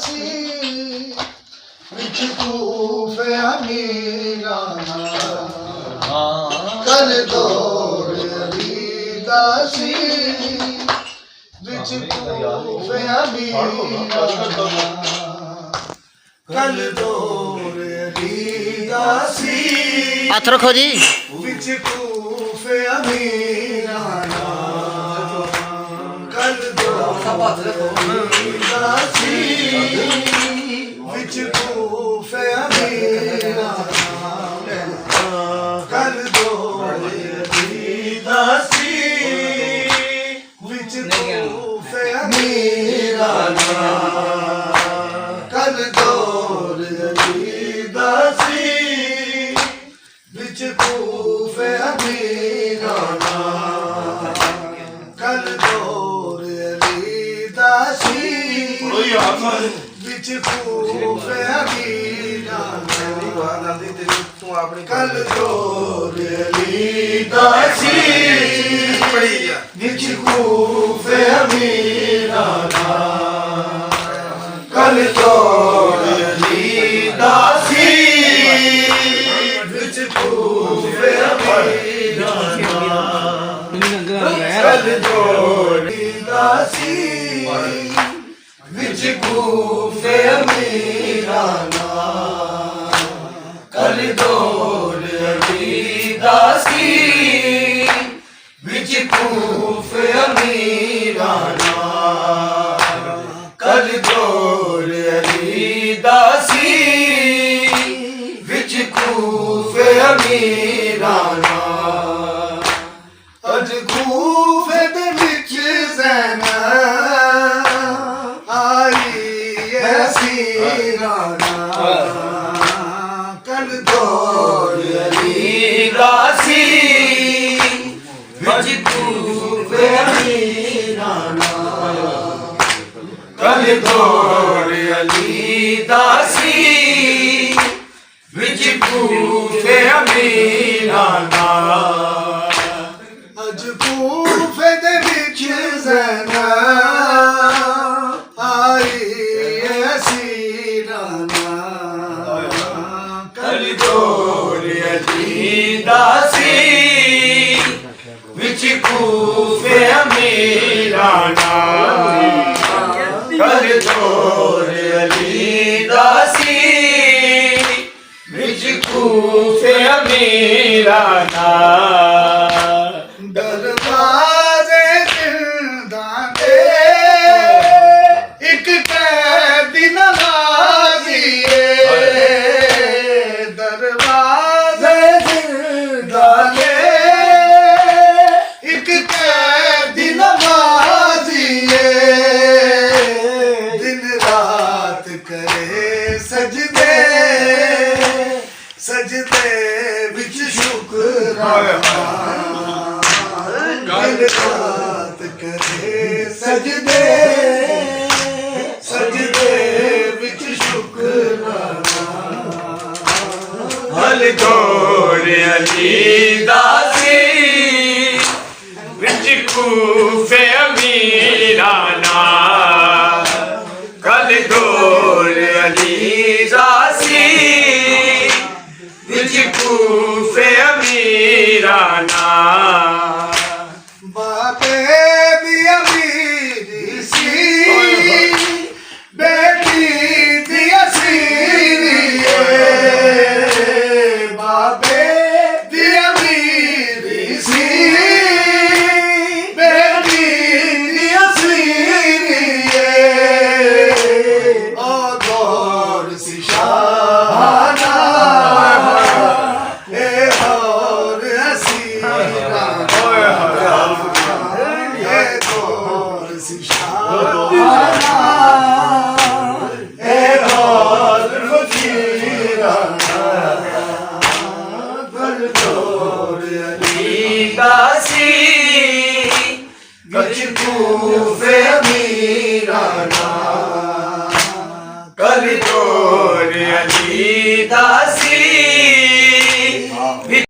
सी विच कूफे अमीराना कल दौड़ अली दासी विच कूफे अमीराना कल दौड़ अली दासी हथ रखो जी विच कूफे अमीराना कल दौड़ अली दासी विच कूफे अमीराना कल दौड़ अली दासी विच कूफे अमीराना कल दौड़ अली दासी विच कूफे अमीराना कल दौड़ अली दासी विच कूफे अमीराना कल दौड़ अली दासी विच कूफे अमीराना कल दौड़ अली दासी विच कूफे अमीराना कल दौड़ अली दासी विच कूफे अमीराना कल दौड़ अली दासी विच कूफे अमीराना कल दौड़ अली दासी विच कूफे अमीराना अज कूफे दे विच ज़ैनब आई ऐसी राना कल दौड़ अली दासी विच कूफे अमीराना कल दौड़ अली दासी विच कूफे अमीराना अज कूफे दे विच ज़ैनब आई ऐसी राना कल दौड़ अली दासी विच कूफे अमीराना कल दौड़ अली दासी विच कूफे अमीराना दरवाज़े ज़िंदा दे एक कैदी नवाज़ी दरवाज़े ज़िंदा दे एक कैदी नवाज़ी दिन रात करे सजदे सजदे विच शुक्राना दिन रात करे सजदे सजदे विच शुक्राना कल दौड़ अली दासी विच कूफे अमीराना कल दौड़ अली दासी विच कूफे अमीराना बापे दी अमीरी सी बेटी दी असीरी बापे दी अमीरी सी बेटी दी असीरी ओ दौर सी शाहाना ए दौर हसीना ए दौर सी शाहाना ए दौर फकीराना कल दौड़ अली दासी विच कूफे अमीराना कल दौड़ अली दासी